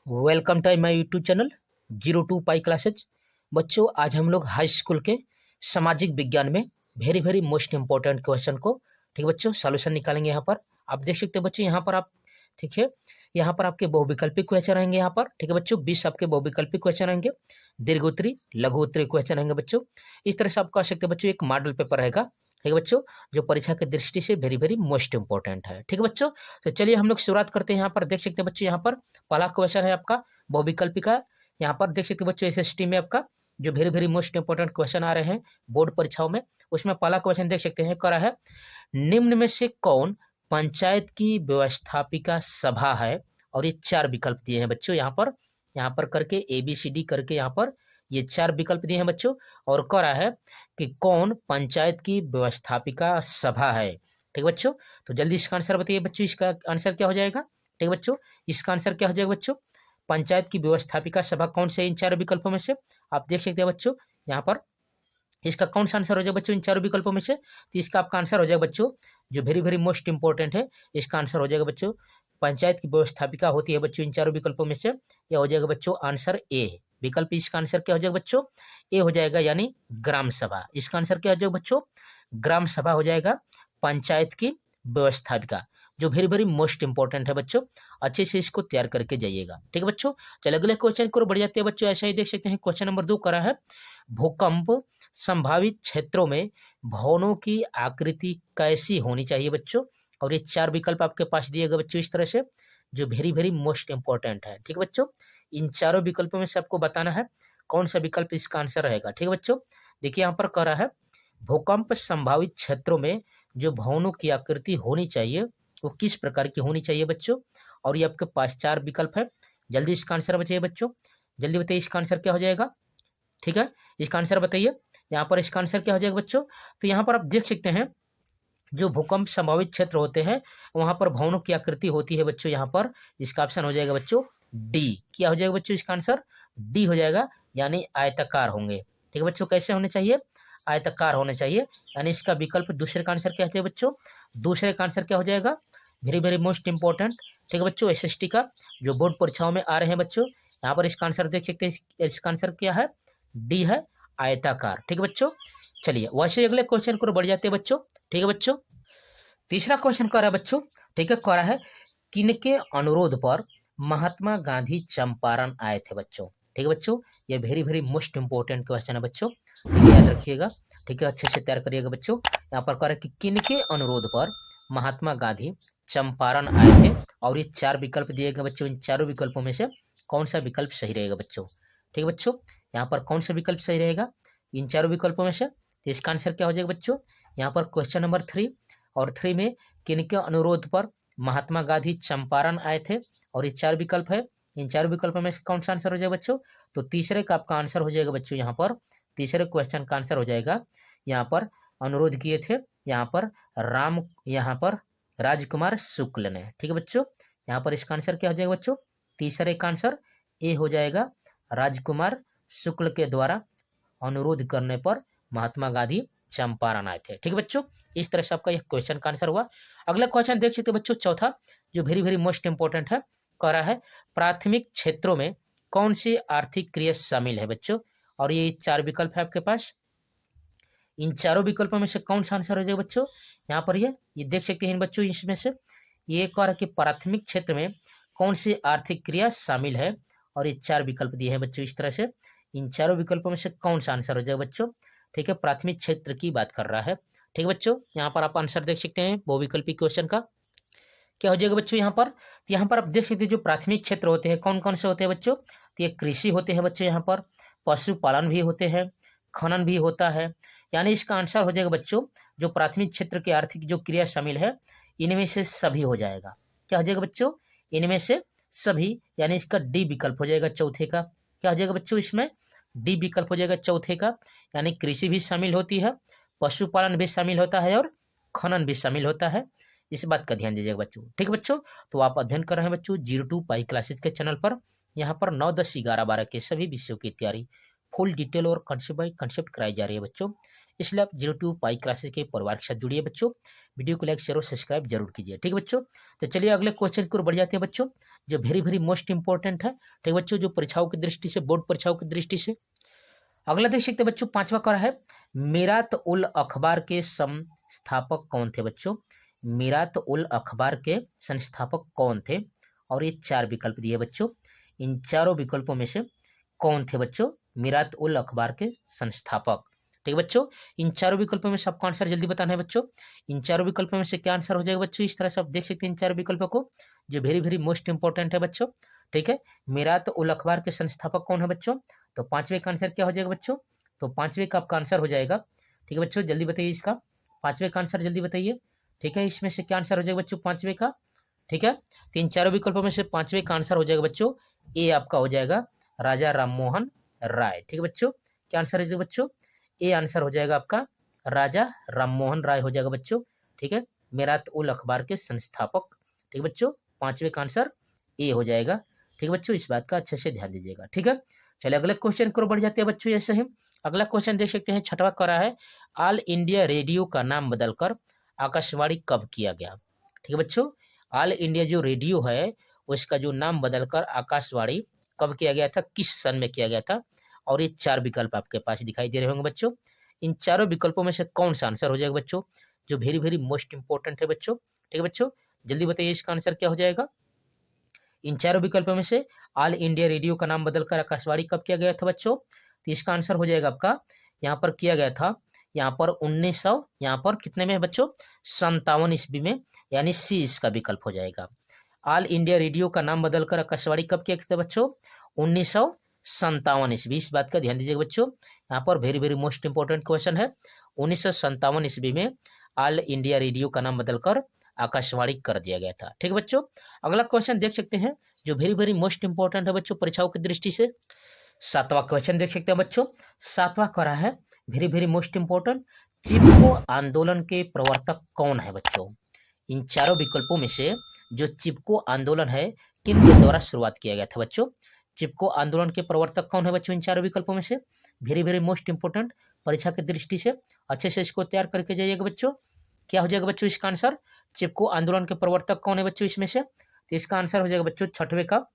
Welcome to my YouTube channel 02 pi classes. बच्चों, आज हम लोग हाई स्कूल के सामाजिक विज्ञान में वेरी मोस्ट इंपॉर्टेंट क्वेश्चन को ठीक है बच्चों सॉल्यूशन निकालेंगे। यहाँ पर आप देख सकते हैं बच्चों, यहाँ पर आप ठीक है, यहाँ पर आपके बहुविकल्पिक क्वेश्चन रहेंगे। यहाँ पर ठीक है बच्चों 20 आपके बहुविकल्पिक क्वेश्चन रहेंगे, दीर्घोत्तरी लघुत्तरी क्वेश्चन रहेंगे बच्चों। इस तरह से आप कह सकते हैं बच्चों एक मॉडल पेपर रहेगा ठीक है बच्चों, जो परीक्षा की दृष्टि से वेरी मोस्ट इंपॉर्टेंट है। ठीक है बच्चों, तो चलिए हम लोग शुरुआत करते हैं। यहाँ पर देख सकते हैं बच्चों, यहाँ पर पहला क्वेश्चन है आपका बहुविकल्पी का। यहाँ पर देख सकते हैं बच्चों एसएसटी में आपका जो वेरी मोस्ट इंपॉर्टेंट क्वेश्चन आ रहे हैं बोर्ड परीक्षाओं में, उसमें पहला क्वेश्चन देख सकते हैं करा है, निम्न में से कौन पंचायत की व्यवस्थापिका सभा है। और ये 4 विकल्प दिए हैं बच्चों, यहाँ पर करके ABCD करके यहाँ पर ये 4 विकल्प दिए हैं बच्चों। और करा है कि कौन पंचायत की व्यवस्थापिका सभा है। ठीक है बच्चों, तो जल्दी इसका आंसर बताइए बच्चों, इसका आंसर क्या हो जाएगा। ठीक है बच्चों, इसका आंसर क्या हो जाएगा बच्चों, पंचायत की व्यवस्थापिका सभा कौन से इन 4 विकल्पों में से। आप देख सकते हैं बच्चों, यहाँ पर इसका कौन सा आंसर हो जाएगा बच्चों इन 4 विकल्पों में से। तो इसका आपका आंसर हो जाएगा बच्चों, जो वेरी मोस्ट इंपॉर्टेंट है, इसका आंसर हो जाएगा बच्चों, पंचायत की व्यवस्थापिका होती है बच्चों इन 4 विकल्पों में से। यह हो जाएगा बच्चों आंसर ए विकल्प। इसका आंसर क्या हो जाएगा बच्चों, ए हो जाएगा, यानी ग्राम सभा। इसका आंसर क्या हो जाएगा बच्चों, ग्राम सभा हो जाएगा पंचायत की व्यवस्थापिका, जो वेरी मोस्ट इंपॉर्टेंट है बच्चों। अच्छे से इसको तैयार करके जाइएगा। ठीक है बच्चों, चलिए अगले क्वेश्चन को बढ़ जाते हैं बच्चों। ऐसा ही देख सकते हैं क्वेश्चन नंबर 2 करा है, भूकंप संभावित क्षेत्रों में भवनों की आकृति कैसी होनी चाहिए बच्चों। और ये 4 विकल्प आपके पास दिए गए बच्चों इस तरह से, जो वेरी मोस्ट इंपॉर्टेंट है। ठीक है बच्चों, इन चारों विकल्पों में से आपको बताना है कौन सा विकल्प इसका आंसर रहेगा। ठीक है बच्चों, देखिए यहाँ पर कह रहा है, भूकंप संभावित क्षेत्रों में जो भवनों की आकृति होनी चाहिए वो किस प्रकार की होनी चाहिए बच्चों। और ये आपके पास 4 विकल्प है, जल्दी इसका आंसर बताइए बच्चों, जल्दी बताइए इसका आंसर क्या हो जाएगा। ठीक है, इसका आंसर बताइए, यहाँ पर इसका आंसर क्या हो जाएगा बच्चों। तो यहाँ पर आप देख सकते हैं, जो भूकंप संभावित क्षेत्र होते हैं वहां पर भवनों की आकृति होती है बच्चों। यहाँ पर इसका ऑप्शन हो जाएगा बच्चों डी। क्या हो जाएगा बच्चों, इसका आंसर डी हो जाएगा, यानी आयताकार होंगे। ठीक है बच्चों, कैसे होने चाहिए, आयताकार होने चाहिए, यानी इसका विकल्प दूसरे का आंसर क्या है बच्चों, दूसरे का आंसर क्या हो जाएगा, वेरी मोस्ट इंपॉर्टेंट। ठीक है बच्चों, SST का जो बोर्ड परीक्षाओं में आ रहे हैं बच्चों, यहाँ पर इसका आंसर देख सकते हैं, इसका आंसर क्या है, डी है, आयताकार। ठीक है बच्चों, चलिए वैसे अगले क्वेश्चन को बढ़ जाते हैं बच्चों। ठीक है बच्चों, तीसरा क्वेश्चन कह रहा है बच्चों, ठीक है, कह रहा है, किनके अनुरोध पर महात्मा गांधी चंपारण आए थे बच्चों। ठीक है बच्चों, ये वेरी मोस्ट इंपॉर्टेंट क्वेश्चन है बच्चों, ठीक है, याद रखिएगा। ठीक है, अच्छे से तैयार करिएगा बच्चों। यहाँ पर कह रहा है कि किनके अनुरोध पर महात्मा गांधी चंपारण आए थे। और ये 4 विकल्प दिए गए बच्चों, इन चारों विकल्पों में से कौन सा विकल्प सही रहेगा बच्चों। ठीक है बच्चों, यहाँ पर कौन सा विकल्प सही रहेगा इन चारों विकल्पों में से, तो इसका आंसर क्या हो जाएगा बच्चों, यहाँ पर क्वेश्चन नंबर 3 और 3 में किनके अनुरोध पर महात्मा गांधी चंपारण आए थे। और ये 4 विकल्प है, इन 4 विकल्पों में कौन सा आंसर हो जाएगा बच्चों, तो तीसरे का आपका आंसर हो जाएगा बच्चों, यहाँ पर तीसरे क्वेश्चन का आंसर हो जाएगा, यहाँ पर अनुरोध किए थे यहाँ पर यहाँ पर राजकुमार शुक्ल ने। ठीक है बच्चों, यहाँ पर इसका आंसर क्या हो जाएगा बच्चों, तीसरे का आंसर ए हो जाएगा, राजकुमार शुक्ल के द्वारा अनुरोध करने पर महात्मा गांधी चंपारण आए थे। ठीक है बच्चों, इस तरह से आपका यह क्वेश्चन का आंसर हुआ। अगला क्वेश्चन देख सकते बच्चों, चौथा, जो वेरी मोस्ट इंपॉर्टेंट है, कह रहा है, प्राथमिक क्षेत्रों में कौन सी आर्थिक क्रिया शामिल है बच्चों। और ये 4 विकल्प है आपके पास, इन चारों विकल्पों में से कौन सा आंसर हो जाएगा बच्चों, यहाँ पर ये देख सकते हैं बच्चों, इसमें से ये कह रहा है कि प्राथमिक क्षेत्र में कौन सी आर्थिक क्रिया शामिल है। और ये 4 विकल्प दिए हैं बच्चों इस तरह से, इन चारों विकल्पों में से कौन सा आंसर हो जाएगा बच्चों। ठीक है, प्राथमिक क्षेत्र की बात कर रहा है। ठीक है बच्चों, यहाँ पर आप आंसर देख सकते हैं बहुविकल्पी क्वेश्चन का, क्या हो जाएगा बच्चों यहाँ पर, तो यहाँ पर आप देख सकते हैं जो प्राथमिक क्षेत्र होते हैं कौन कौन से होते हैं बच्चों, तो ये कृषि होते हैं बच्चों, यहाँ पर पशुपालन भी होते हैं, खनन भी होता है, यानी इसका आंसर हो जाएगा बच्चों, जो प्राथमिक क्षेत्र की आर्थिक जो क्रिया शामिल है इनमें से सभी हो जाएगा। क्या हो जाएगा बच्चों, इनमें से सभी, यानी इसका डी विकल्प हो जाएगा चौथे का। क्या हो जाएगा बच्चों, इसमें डी विकल्प हो जाएगा चौथे का, यानी कृषि भी शामिल होती है, पशुपालन भी शामिल होता है और खनन भी शामिल होता है। इस बात का ध्यान दीजिएगा बच्चों। ठीक है बच्चों, तो आप अध्ययन कर रहे हैं बच्चों 02 पाई क्लासेज के चैनल पर। यहाँ पर 9, 10, 11, 12 के सभी विषयों की तैयारी फुल डिटेल और कंसेप्ट बाय कंसेप्ट कराई जा रही है बच्चों, इसलिए आप 02 पाई क्लासेज के परिवार के साथ जुड़िए बच्चों। वीडियो को लाइक शेयर और सब्सक्राइब जरूर कीजिए। ठीक है बच्चों, तो चलिए अगले क्वेश्चन की ओर बढ़ जाते हैं बच्चों, जो वेरी वेरी मोस्ट इंपॉर्टेंट है, ठीक है बच्चों, जो परीक्षाओं की दृष्टि से, बोर्ड परीक्षाओं की दृष्टि से। अगला देख सकते हैं बच्चों, 5वां करा है, मीरात उल अखबार के संस्थापक कौन थे बच्चों? मीरात उल अखबार के संस्थापक कौन थे? और ये 4 विकल्प दिए बच्चों, इन चारों विकल्पों में से कौन थे बच्चों मीरात उल अखबार के संस्थापक? ठीक है बच्चों, इन चारों विकल्पों में सबका आंसर जल्दी बताना है बच्चों। इन चारों विकल्पों में से क्या आंसर हो जाएगा बच्चों? इस तरह से आप देख सकते हैं इन चारों विकल्पों को, जो वेरी वेरी मोस्ट इंपॉर्टेंट है बच्चों। ठीक है, मीरात उल अखबार के संस्थापक कौन है बच्चों? तो 5वें का आंसर क्या हो जाएगा बच्चों? तो 5वें का आपका आंसर हो जाएगा, ठीक है बच्चों, जल्दी बताइए इसका 5वें का आंसर जल्दी बताइए। ठीक है, इसमें से क्या आंसर हो जाएगा बच्चों 5वें का? ठीक है, तो इन चारों विकल्पों में से 5वें का आंसर हो जाएगा बच्चों, ए आपका हो जाएगा राजा राममोहन राय। ठीक है बच्चों, क्या आंसर है बच्चों? ए आंसर हो जाएगा आपका राजा राममोहन राय हो जाएगा बच्चों। ठीक है, मीरात उल अखबार के संस्थापक। ठीक है बच्चों, 5वें का आंसर ए हो जाएगा। ठीक है बच्चों, इस बात का अच्छे से ध्यान दीजिएगा। ठीक है, चलिए अगले क्वेश्चन को बढ़ जाते हैं बच्चों। ऐसे ही अगला क्वेश्चन देख सकते हैं, 6वां करा है, ऑल इंडिया रेडियो का नाम बदलकर आकाशवाणी कब किया गया? ठीक है बच्चों, ऑल इंडिया जो रेडियो है उसका जो नाम बदलकर आकाशवाणी कब किया गया था, किस सन में किया गया था? और ये 4 विकल्प आपके पास दिखाई दे रहे होंगे बच्चों। इन चारों विकल्पों में से कौन सा आंसर हो जाएगा बच्चों, जो वेरी वेरी मोस्ट इंपॉर्टेंट है बच्चों? ठीक है बच्चों, जल्दी बताइए इसका आंसर क्या हो जाएगा। इन चारों विकल्पों में से ऑल इंडिया रेडियो का नाम बदलकर आकाशवाणी कब किया गया था बच्चों? तो इसका आंसर हो जाएगा आपका, यहाँ पर किया गया था, यहाँ पर 1900, यहाँ पर कितने में बच्चों? 57 ईस्वी में, यानी सी इसका विकल्प हो जाएगा। ऑल इंडिया रेडियो का नाम बदलकर आकाशवाणी कब किया गया था बच्चों? 1957 ईस्वी। इस बात का ध्यान दीजिएगा बच्चों, यहाँ पर very very most important question है। 1957 ईस्वी में ऑल इंडिया रेडियो का नाम बदलकर आकाशवाणी कर दिया गया था। ठीक है बच्चों, अगला क्वेश्चन देख सकते हैं, जो वेरी वेरी मोस्ट इंपॉर्टेंट है बच्चों परीक्षाओं की दृष्टि से। 7वां क्वेश्चन देख सकते हैं बच्चों, 7वां करा है, वेरी वेरी मोस्ट इंपॉर्टेंट, चिपको आंदोलन के प्रवर्तक कौन है बच्चों? इन चारों विकल्पों में से जो चिपको आंदोलन है, किन के द्वारा शुरुआत किया गया था बच्चों? चिपको आंदोलन के प्रवर्तक कौन है बच्चों इन चारों विकल्पों में से? वेरी वेरी मोस्ट इंपॉर्टेंट, परीक्षा की दृष्टि से अच्छे से इसको तैयार करके जाइएगा बच्चों। क्या हो जाएगा बच्चों इसका आंसर? चिपको आंदोलन के प्रवर्तक कौन है बच्चों इसमें से? तो इसका आंसर हो जाएगा बच्चों 6वें का,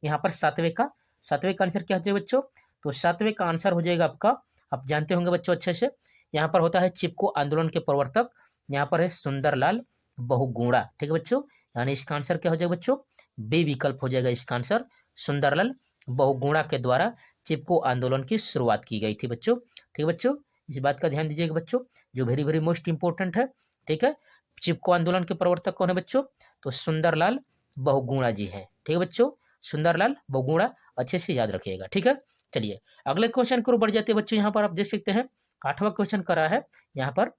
यहाँ पर 7वें का। 7वें का आंसर क्या हो जाएगा बच्चों? तो 7वें का आंसर हो जाएगा आपका, आप जानते होंगे बच्चों अच्छे से, यहाँ पर होता है चिपको आंदोलन के प्रवर्तक, यहाँ पर है सुंदरलाल बहुगुणा। ठीक है बच्चों, यानी इसका आंसर क्या हो जाएगा बच्चों? बी विकल्प हो जाएगा इसका आंसर, सुंदरलाल बहुगुणा के द्वारा चिपको आंदोलन की शुरुआत की गई थी बच्चों। ठीक है बच्चों, इस बात का ध्यान दीजिएगा बच्चों, जो वेरी वेरी मोस्ट इंपॉर्टेंट है। ठीक है, चिपको आंदोलन के प्रवर्तक कौन है बच्चों? तो सुंदरलाल बहुगुणा जी हैं। ठीक है बच्चों, सुंदरलाल बहुगुणा, अच्छे से याद रखिएगा। ठीक है, चलिए अगले क्वेश्चन को बढ़ जाते हैं बच्चों। यहाँ पर आप देख सकते हैं 8वां क्वेश्चन करा है, यहाँ पर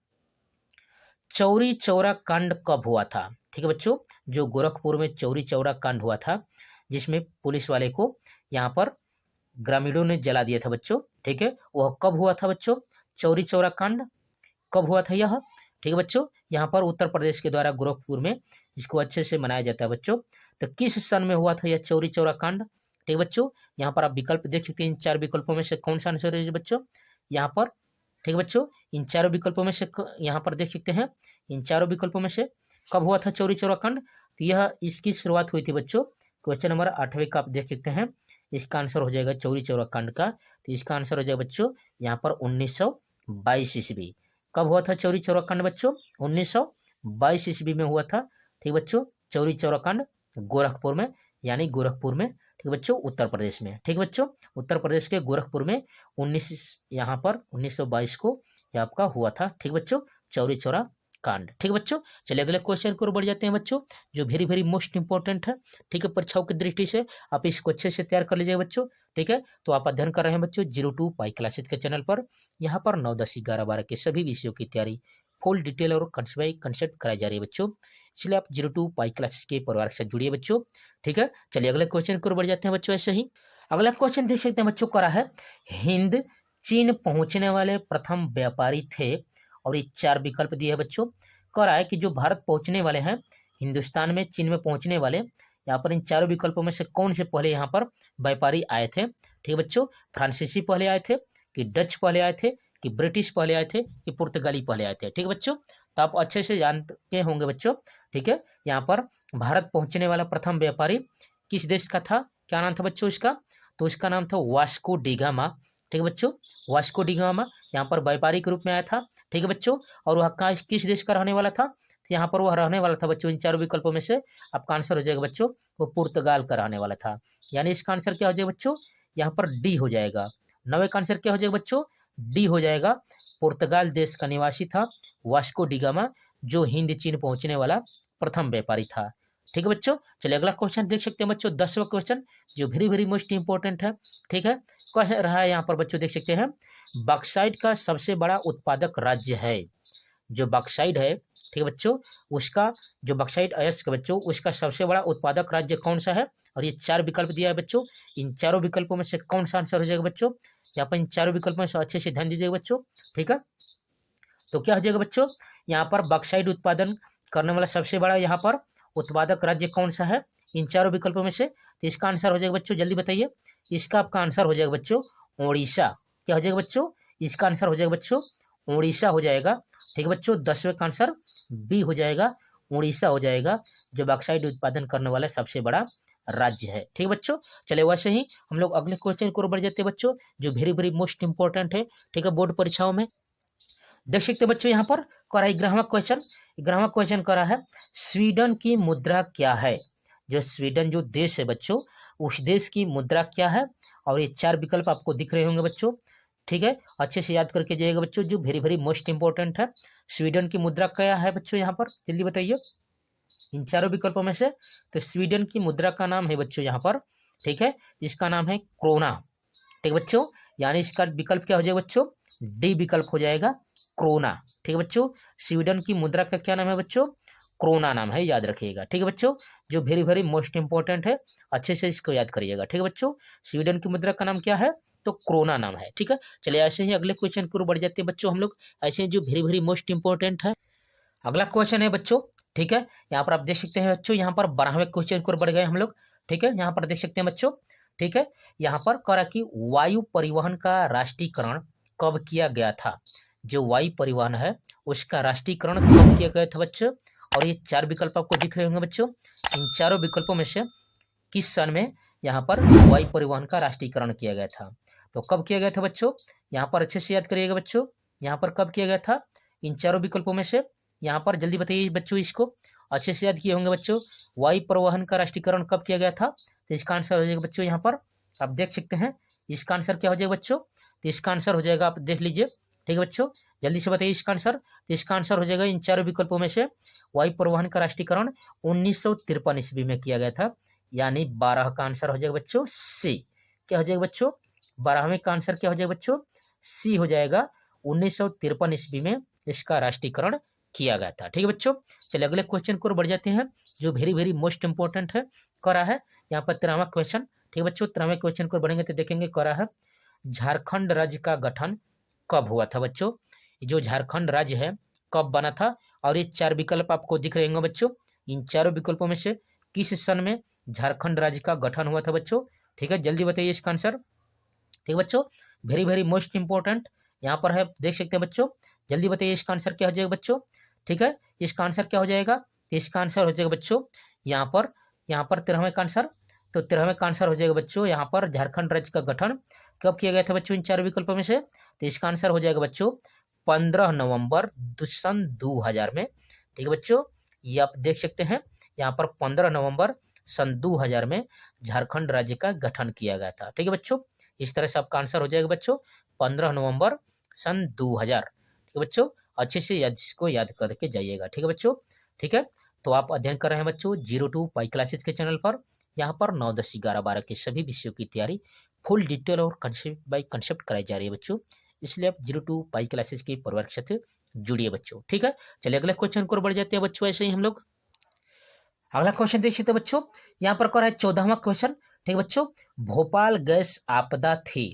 चौरी चौरा कांड कब हुआ था? ठीक है बच्चों, जो गोरखपुर में चौरी चौरा कांड हुआ था, जिसमें पुलिस वाले को यहाँ पर ग्रामीणों ने जला दिया था बच्चों। ठीक है, वह कब हुआ था बच्चों? चौरी चौरा कांड कब हुआ था यह? ठीक है बच्चों, यहाँ पर उत्तर प्रदेश के द्वारा गोरखपुर में इसको अच्छे से मनाया जाता है बच्चों। तो किस सन में हुआ था यह चौरी चौरा कांड? ठीक है बच्चों, यहाँ पर आप विकल्प देख सकते हैं, इन 4 विकल्पों में से कौन सा आंसर है बच्चों यहाँ पर? ठीक है बच्चों, इन चारों विकल्पों में से यहाँ पर देख सकते हैं, इन चारों विकल्पों में से कब हुआ था चौरी चौरा कांड? तो यह इसकी शुरुआत हुई थी बच्चों, क्वेश्चन नंबर 8वें का आप देख सकते हैं, इसका आंसर हो जाएगा चौरी चौरा कांड का। तो इसका आंसर हो जाएगा बच्चों यहाँ पर 1922 ईस्वी। कब हुआ था चौरी चौरा कांड बच्चों? 1922 ईस्वी में हुआ था। ठीक बच्चों, चौरी चौरा कांड गोरखपुर में, यानी गोरखपुर में। ठीक बच्चों, उत्तर प्रदेश में। ठीक बच्चों, उत्तर प्रदेश के गोरखपुर में 1922 को यह आपका हुआ था। ठीक बच्चों, चौरी चौरा कांड। ठीक बच्चों, चलिए अगले क्वेश्चन को बढ़ जाते हैं बच्चों, जो वेरी वेरी मोस्ट इंपॉर्टेंट है। ठीक है, परीक्षाओं की दृष्टि से आप इसको अच्छे से तैयार कर लीजिए बच्चों। ठीक है, तो आप अध्ययन कर रहे हैं बच्चों 02 पाई क्लासेज के चैनल पर। यहाँ पर 9, 10, 11, 12 के सभी विषयों की तैयारी फुल डिटेल और कंसेप्ट कराई जा रही है बच्चों, इसलिए आप 02 पाई क्लासेज के परिवार के साथ जुड़िए बच्चों। ठीक है, चलिए अगले क्वेश्चन को बढ़ जाते हैं बच्चों। ऐसे ही अगला क्वेश्चन देख सकते हैं बच्चों, करा है, हिंद चीन पहुंचने वाले प्रथम व्यापारी थे, और ये 4 विकल्प दिए है बच्चों। करा है कि जो भारत पहुंचने वाले हैं, हिंदुस्तान में चीन में पहुंचने वाले, यहाँ पर इन चारों विकल्पों में से कौन से पहले यहाँ पर व्यापारी आए थे? ठीक है बच्चों, फ्रांसीसी पहले आए थे, कि डच पहले आए थे, कि ब्रिटिश पहले आए थे, कि पुर्तगाली पहले आए थे? ठीक है बच्चों, तो आप अच्छे से जानते होंगे बच्चों। ठीक है, यहाँ पर भारत पहुंचने वाला प्रथम व्यापारी किस देश का था, क्या नाम था बच्चों इसका, तो इसका नाम था वास्को डी गामा। ठीक है बच्चों, वास्को डी गामा यहाँ पर व्यापारिक रूप में आया था। ठीक है बच्चों, और वह किस देश का रहने वाला था, यहाँ पर वह रहने वाला था बच्चों, इन चारों विकल्पों में से आपका आंसर हो जाएगा बच्चों, वो पुर्तगाल का रहने वाला था। यानी इसका आंसर क्या हो जाएगा बच्चों, यहाँ पर डी हो जाएगा। 9वें का आंसर क्या हो जाएगा बच्चों, डी हो जाएगा। पुर्तगाल देश का निवासी था वास्को डी गामा, जो हिंद चीन पहुंचने वाला प्रथम व्यापारी था। ठीक है बच्चों, चलिए अगला क्वेश्चन देख सकते हैं बच्चों, 10वां क्वेश्चन, जो वेरी वेरी मोस्ट इंपॉर्टेंट है। ठीक है, क्वेश्चन रहा है यहाँ पर बच्चों, देख सकते हैं, बॉक्साइट का सबसे बड़ा उत्पादक राज्य है। जो बॉक्साइट है, ठीक है बच्चों, उसका जो बॉक्साइट अयस्क बच्चों, उसका सबसे बड़ा उत्पादक राज्य कौन सा है, और ये 4 विकल्प दिया है बच्चों। इन चारों विकल्पों में से कौन सा आंसर हो जाएगा बच्चों, यहाँ पर इन चारों विकल्पों में से अच्छे से ध्यान दीजिएगा बच्चों। ठीक है, तो क्या हो जाएगा बच्चों, यहाँ पर बॉक्साइट उत्पादन करने वाला सबसे बड़ा यहाँ पर उत्पादक राज्य कौन सा है इन चारों विकल्पों में से, तो इसका आंसर हो जाएगा बच्चों, जल्दी बताइए। इसका आपका आंसर हो जाएगा बच्चों उड़ीसा। क्या हो जाएगा बच्चों, इसका आंसर हो जाएगा बच्चों उड़ीसा हो जाएगा। ठीक है बच्चों, 10वें का आंसर बी हो जाएगा, उड़ीसा हो जाएगा, जो बॉक्साइट उत्पादन करने वाला सबसे बड़ा राज्य है। ठीक है बच्चों, चलिए वैसे ही हम लोग अगले क्वेश्चन को बढ़ जाते हैं बच्चों, जो वेरी वेरी मोस्ट इंपॉर्टेंट है। ठीक है, बोर्ड परीक्षाओं में देख सकते हैं बच्चों, यहाँ पर करा 11वां क्वेश्चन। 11वां क्वेश्चन करा है, स्वीडन की मुद्रा क्या है। जो स्वीडन जो देश है बच्चों, उस देश की मुद्रा क्या है, और ये 4 विकल्प आपको दिख रहे होंगे बच्चों। ठीक है, अच्छे से याद करके जाइएगा बच्चों, जो वेरी वेरी मोस्ट इंपॉर्टेंट है। स्वीडन की मुद्रा क्या है बच्चों, यहाँ पर जल्दी बताइए इन चारों विकल्पों में से। तो स्वीडन की मुद्रा का नाम है बच्चों यहाँ पर, ठीक है, इसका नाम है क्रोना। ठीक है बच्चों, यानी इसका विकल्प क्या हो जाएगा बच्चों, डी विकल्प हो जाएगा, क्रोना। ठीक है बच्चों, स्वीडन की मुद्रा का क्या नाम है बच्चों, क्रोना नाम है, याद रखिएगा। ठीक है बच्चों, जो वेरी वेरी मोस्ट इंपॉर्टेंट है, अच्छे से इसको याद करिएगा। ठीक है बच्चों, स्वीडन की मुद्रा का नाम क्या है, तो क्रोना नाम है। ठीक है, चलिए ऐसे ही अगले क्वेश्चन की ओर बढ़ जाते हैं बच्चों हम लोग, ऐसे जो वेरी वेरी मोस्ट इंपॉर्टेंट है। अगला क्वेश्चन है बच्चों, ठीक है, यहाँ पर आप देख सकते हैं बच्चों, यहाँ पर 12वें क्वेश्चन की ओर बढ़ गए हम लोग। ठीक है, यहाँ पर देख सकते हैं बच्चों, ठीक है, यहाँ पर कह रहा कि वायु परिवहन का राष्ट्रीयकरण कब किया गया था। जो वायु परिवहन है उसका राष्ट्रीयकरण कब किया गया था बच्चों, और ये 4 विकल्प आपको दिख रहे होंगे बच्चों। इन चारों विकल्पों में से किस सन में यहाँ पर वायु परिवहन का राष्ट्रीयकरण किया गया था, तो कब किया गया था बच्चों, यहाँ पर अच्छे से याद करिएगा बच्चों, यहाँ पर कब किया गया था इन चारों विकल्पों में से, यहाँ पर जल्दी बताइए बच्चों, इसको अच्छे से याद किए होंगे बच्चों, वायु परिवहन का राष्ट्रीयकरण कब किया गया था। तो इसका आंसर हो जाएगा बच्चों, यहाँ पर आप देख सकते हैं, इसका आंसर क्या हो जाएगा बच्चों, तो इसका आंसर हो जाएगा, आप देख लीजिए। ठीक है बच्चों, जल्दी से बताइए इसका आंसर, तो इसका आंसर हो जाएगा इन चारों विकल्पों में से वायु परिवहन का राष्ट्रीयकरण 1953 ईस्वी में किया गया था। यानी 12 का आंसर हो जाएगा बच्चों सी। क्या हो जाएगा बच्चों, 12वें का आंसर क्या हो जाएगा बच्चों, सी हो जाएगा। 1953 ईस्वी में इसका राष्ट्रीयकरण किया गया था। ठीक है बच्चों, चलिए अगले क्वेश्चन को बढ़ जाते हैं, जो वेरी वेरी मोस्ट इंपॉर्टेंट है। करा है यहाँ पर 13वां क्वेश्चन। ठीक है बच्चों, 13वें क्वेश्चन को बढ़ेंगे तो देखेंगे, करा है झारखंड राज्य का गठन कब हुआ था बच्चों। जो झारखंड राज्य है कब बना था, और ये 4 विकल्प आपको दिख रहे होंगे बच्चों। इन चारों विकल्पों में से किस सन में झारखंड राज्य का गठन हुआ था बच्चों। ठीक है, जल्दी बताइए इसका आंसर। ठीक है बच्चों, वेरी वेरी मोस्ट इंपॉर्टेंट यहाँ पर है, देख सकते हैं बच्चों, जल्दी बताइए इसका आंसर क्या हो जाएगा बच्चों। ठीक है, इसका आंसर क्या हो जाएगा, इसका आंसर हो जाएगा बच्चों यहाँ पर 13वें का आंसर, तो 13वें का आंसर हो जाएगा बच्चों यहाँ पर झारखंड राज्य का गठन कब किया गया था बच्चों इन 4 विकल्पों में से। तो इसका आंसर हो जाएगा बच्चों 15 नवंबर सन 2000 में। ठीक है बच्चों, ये आप देख सकते हैं, यहाँ पर 15 नवंबर सन 2000 में झारखंड राज्य का गठन किया गया था। ठीक है बच्चों, इस तरह से आपका आंसर हो जाएगा बच्चों 15 नवंबर सन 2000। ठीक है बच्चों, अच्छे से इसको याद करके जाइएगा। ठीक है बच्चों, ठीक है, तो आप अध्ययन कर रहे हैं बच्चों 02 पाई क्लासेज के चैनल पर। यहाँ पर 9, 10, 11, 12 के सभी विषयों की तैयारी फुल डिटेल और कंसेप्ट बाय कंसेप्ट कराई जा रही है बच्चों, इसलिए आप 02 पाई क्लासेज की परिवार के साथ जुड़िए बच्चों। ठीक है, चलिए अगले क्वेश्चन को बढ़ जाते हैं बच्चों, ऐसे ही हम लोग अगला क्वेश्चन देख सकते हैं बच्चों, यहाँ पर है 14वां क्वेश्चन। ठीक है बच्चों, भोपाल गैस आपदा थी,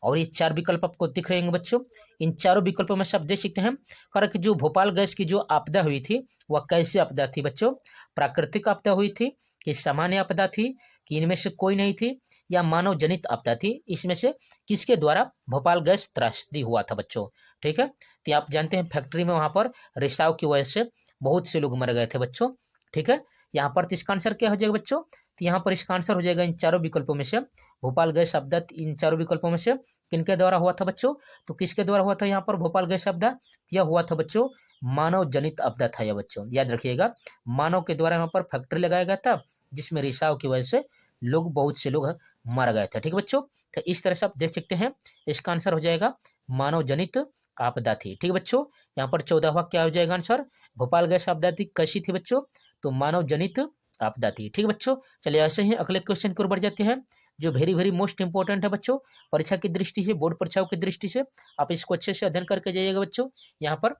और ये 4 विकल्प आपको दिख रहे होंगे बच्चों। इन चारों विकल्पों में से आप देख सकते हैं, कह कि जो भोपाल गैस की जो आपदा हुई थी वह कैसी आपदा थी बच्चों। प्राकृतिक आपदा हुई थी, कि सामान्य आपदा थी, कि इनमें से कोई नहीं थी, या मानव जनित आपदा थी। इसमें से किसके द्वारा भोपाल गैस त्रासदी हुआ था बच्चों। ठीक है, तो आप जानते हैं फैक्ट्री में वहां पर रिसाव की वजह से बहुत से लोग मर गए थे बच्चों। ठीक है, यहाँ पर इसका आंसर क्या हो जाएगा बच्चों, तो यहाँ पर इसका आंसर हो जाएगा इन चारों विकल्पों में से भोपाल गैस आपदा इन चारों विकल्पों में से किनके द्वारा हुआ था बच्चों? तो किसके द्वारा हुआ था यहाँ पर भोपाल गैस आपदा? यह हुआ था बच्चों मानव जनित आपदा था यह बच्चों, याद रखिएगा। मानव के द्वारा यहाँ पर फैक्ट्री लगाया गया था जिसमें रिसाव की वजह से बहुत से लोग मर गए थे। ठीक है बच्चों, तो इस तरह से आप देख सकते हैं इसका आंसर हो जाएगा मानव जनित आपदा थी। ठीक है बच्चों, यहाँ पर 14वां क्या हो जाएगा आंसर? भोपाल गैस आपदा थी कैसी थी बच्चों? तो मानव जनित आपदा थी। ठीक है बच्चों, चलिए ऐसे ही अगले क्वेश्चन की ओर बढ़ जाते हैं जो वेरी मोस्ट इंपॉर्टेंट है बच्चों परीक्षा की दृष्टि से, बोर्ड परीक्षाओं की दृष्टि से। आप इसको अच्छे से अध्ययन करके जाइएगा बच्चों। यहाँ पर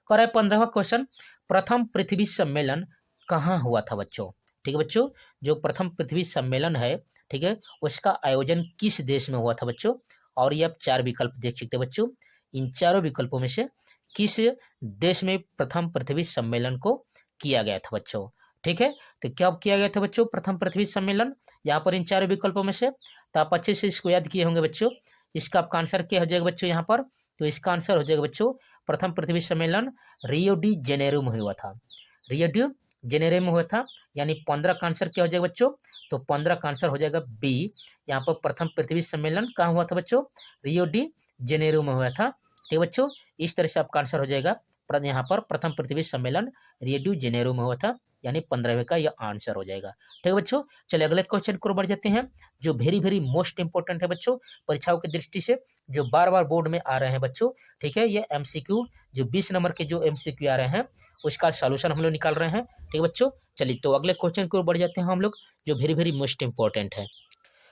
कर 15वां क्वेश्चन, प्रथम पृथ्वी सम्मेलन कहाँ हुआ था बच्चों? ठीक है बच्चों, जो प्रथम पृथ्वी सम्मेलन है, ठीक है, उसका आयोजन किस देश में हुआ था बच्चों? और ये आप 4 विकल्प देख सकते हैं बच्चों। इन चारों विकल्पों में से किस देश में प्रथम पृथ्वी सम्मेलन को किया गया था बच्चों? ठीक है, तो क्या किया गया था बच्चों प्रथम पृथ्वी सम्मेलन? यहाँ पर इन चारों विकल्पों में से, तो आप अच्छे से इसको याद किए होंगे बच्चों। इसका आपका आंसर क्या हो जाएगा बच्चों यहाँ पर? तो इसका आंसर हो जाएगा बच्चों प्रथम पृथ्वी सम्मेलन रियो डी जेनेरो में हुआ था। रियो डी जेनेरो में हुआ था, यानी 15 का आंसर क्या हो जाएगा बच्चों? तो 15 का आंसर हो जाएगा बी। यहाँ पर प्रथम पृथ्वी सम्मेलन कहाँ हुआ था बच्चों? रियो डी जेनेरो में हुआ था। ठीक बच्चों, इस तरह से आपका आंसर हो जाएगा यहाँ पर प्रथम पृथ्वी सम्मेलन रियो डी जेनेरो में हुआ था, यानी 15वें का यह आंसर हो जाएगा। ठीक है बच्चों, चलिए अगले क्वेश्चन को बढ़ जाते हैं जो वेरी मोस्ट इंपॉर्टेंट है बच्चों परीक्षाओं की दृष्टि से, जो बार बार बोर्ड में आ रहे हैं बच्चों। ठीक है, ये एमसीक्यू जो 20 नंबर के जो एमसीक्यू आ रहे हैं उसका सॉल्यूशन हम लोग निकाल रहे हैं। ठीक है बच्चों, चलिए तो अगले क्वेश्चन की ओर बढ़ जाते हैं हम लोग जो वेरी मोस्ट इंपॉर्टेंट है।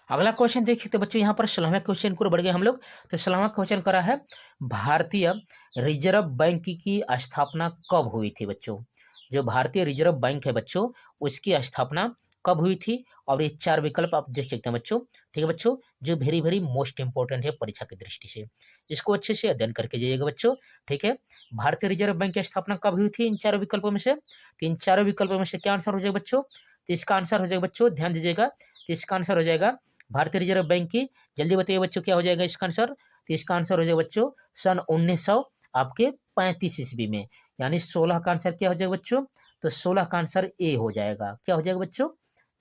अगला क्वेश्चन देख सकते बच्चों, यहाँ पर 16वें क्वेश्चन को बढ़ गए हम लोग। तो 16वां क्वेश्चन करा है भारतीय रिजर्व बैंक की स्थापना कब हुई थी बच्चों? जो भारतीय रिजर्व बैंक है बच्चों उसकी स्थापना कब हुई थी? और ये 4 विकल्प आप देख सकते हैं बच्चों। ठीक है बच्चों, जो वेरी मोस्ट इंपॉर्टेंट है परीक्षा की दृष्टि से, इसको अच्छे से अध्ययन करके जाइएगा बच्चों। ठीक है, भारतीय रिजर्व बैंक की स्थापना कब हुई थी इन 4 विकल्पों में से? तो इन 4 विकल्पों में से क्या आंसर हो जाएगा बच्चों? तो इसका आंसर हो जाएगा बच्चों, ध्यान दीजिएगा, तो इसका आंसर हो जाएगा भारतीय रिजर्व बैंक की, जल्दी बताइए बच्चों क्या हो जाएगा इसका आंसर? तो इसका आंसर हो जाएगा बच्चों सन 1900 आपके 35 ईस्वी में, यानी 16 का आंसर क्या हो जाएगा बच्चों? तो 16 का आंसर ए हो जाएगा। क्या हो जाएगा बच्चों?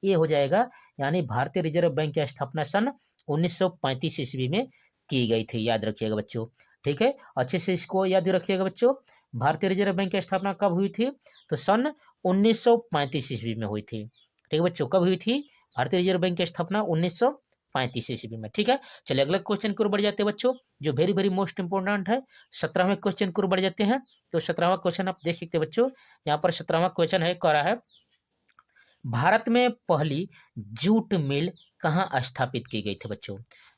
ए हो जाएगा, यानी भारतीय रिजर्व बैंक की स्थापना सन 1935 ईस्वी में की गई थी, याद रखिएगा बच्चों। ठीक है, अच्छे से इसको याद रखिएगा बच्चों। भारतीय रिजर्व बैंक की स्थापना कब हुई थी? तो सन 1935 ईस्वी में हुई थी। ठीक है बच्चों, कब हुई थी भारतीय रिजर्व बैंक की स्थापना? 1935 ईस्वी में। ठीक है, चलिए अगले क्वेश्चन की ओर बढ़ जाते हैं बच्चों जो वेरी मोस्ट इंपोर्टेंट है। 17वें क्वेश्चन की ओर बढ़ जाते हैं। तो 17वां क्वेश्चन आप देख सकते हैं बच्चों, यहाँ पर 17वां क्वेश्चन है कह रहा है भारत में पहली जूट मिल कहाँ स्थापित की गई थी बच्चों?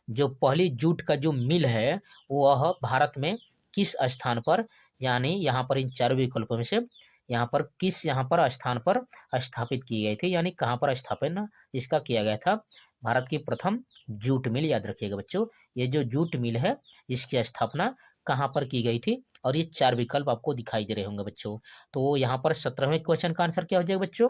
जो पहली जूट का जो मिल है वह भारत में किस स्थान पर, यानी यहाँ पर इन 4 विकल्पों में से यहाँ पर किस यहाँ पर स्थान पर स्थापित की गई थी, यानी कहाँ पर स्थापना इसका किया गया था? भारत की प्रथम जूट मिल, याद रखिएगा बच्चों, ये जो जूट मिल है इसकी स्थापना कहाँ पर की गई थी? और ये 4 विकल्प आपको दिखाई दे रहे होंगे बच्चों। तो यहाँ पर 17वें क्वेश्चन का आंसर क्या हो जाएगा बच्चों?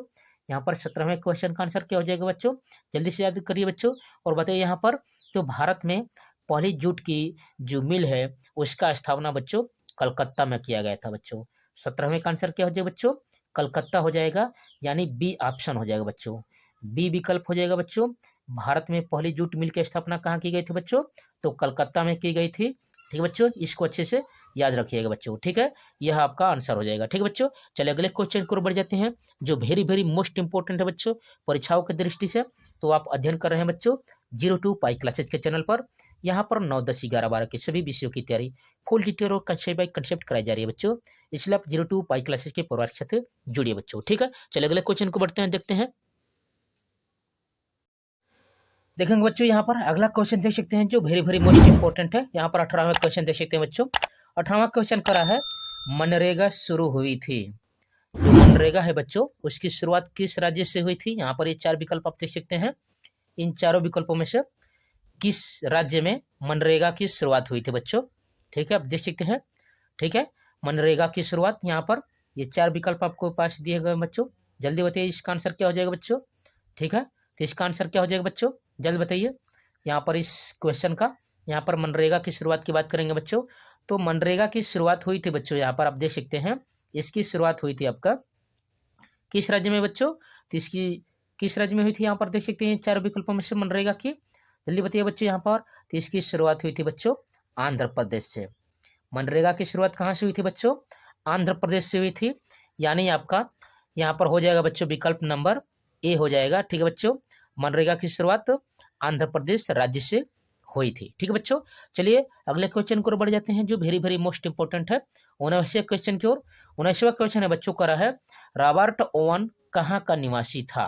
यहाँ पर 17वें क्वेश्चन का आंसर क्या हो जाएगा बच्चों? जल्दी से याद करिए बच्चों और बताइए यहाँ पर जो भारत में पहली जूट की जो मिल है उसका स्थापना बच्चों कलकत्ता में किया गया था बच्चों। 17वें का आंसर क्या हो जाएगा बच्चों? कलकत्ता हो जाएगा, यानी बी ऑप्शन हो जाएगा बच्चों, बी विकल्प हो जाएगा बच्चों। भारत में पहली जूट मिल की स्थापना कहाँ की गई थी बच्चों? तो कलकत्ता में की गई थी। ठीक है बच्चों, इसको अच्छे से याद रखिएगा बच्चों। ठीक है, यह आपका आंसर हो जाएगा। ठीक है बच्चों, चलिए अगले क्वेश्चन की ओर बढ़ जाते हैं जो वेरी मोस्ट इंपॉर्टेंट है बच्चों परीक्षाओं की दृष्टि से। तो आप अध्ययन कर रहे हैं बच्चों 02 पाई क्लासेज के चैनल पर। यहाँ पर 9, 10, 11, 12 के सभी विषयों की तैयारी फुल डिटेल और कंसेप्ट बाय कंसेप्ट कराई जा रही है बच्चों, इसलिए आप 02 पाई क्लासेज के परिवार के साथ जुड़िए बच्चों। ठीक है, चलिए अगले क्वेश्चन को बढ़ते हैं, देखते हैं। देखेंगे बच्चों यहाँ पर अगला क्वेश्चन देख सकते हैं जो वेरी मोस्ट इंपॉर्टेंट है। यहाँ पर 18वां क्वेश्चन देख सकते हैं बच्चों। 18वां क्वेश्चन करा है मनरेगा शुरू हुई थी, जो मनरेगा है बच्चों उसकी शुरुआत किस राज्य से हुई थी? यहाँ पर ये 4 विकल्प आप देख सकते हैं। इन चारों विकल्पों में से किस राज्य में मनरेगा की शुरुआत हुई थी बच्चों? ठीक है, आप देख सकते हैं। ठीक है, मनरेगा की शुरुआत यहाँ पर ये 4 विकल्प आपको पास दिए गए बच्चों, जल्दी बताइए इसका आंसर क्या हो जाएगा बच्चों? ठीक है, तो इसका आंसर क्या हो जाएगा बच्चों? जल्द बताइए। यहाँ पर इस क्वेश्चन का यहाँ पर मनरेगा की शुरुआत की बात करेंगे बच्चों। तो मनरेगा की शुरुआत हुई थी बच्चों, यहाँ पर आप देख सकते हैं इसकी शुरुआत हुई थी आपका किस राज्य में बच्चों? तो इसकी किस राज्य में हुई थी? यहाँ पर देख सकते हैं 4 विकल्पों में से मनरेगा की, जल्दी बताइए बच्चों यहाँ पर। तो इसकी शुरुआत हुई थी बच्चों आंध्र प्रदेश से। मनरेगा की शुरुआत कहाँ से हुई थी बच्चों? आंध्र प्रदेश से हुई थी। यानी आपका यहाँ पर हो जाएगा बच्चों विकल्प नंबर ए हो जाएगा। ठीक है बच्चों, मनरेगा की शुरुआत आंध्र प्रदेश राज्य से हुई थी। ठीक है बच्चों, चलिए अगले क्वेश्चन की ओर बढ़ जाते हैं जो वेरी वेरी मोस्ट इंपोर्टेंट है 19वें क्वेश्चन की ओर। 19वां क्वेश्चन है बच्चों का है रॉबर्ट ओवन कहाँ का निवासी था?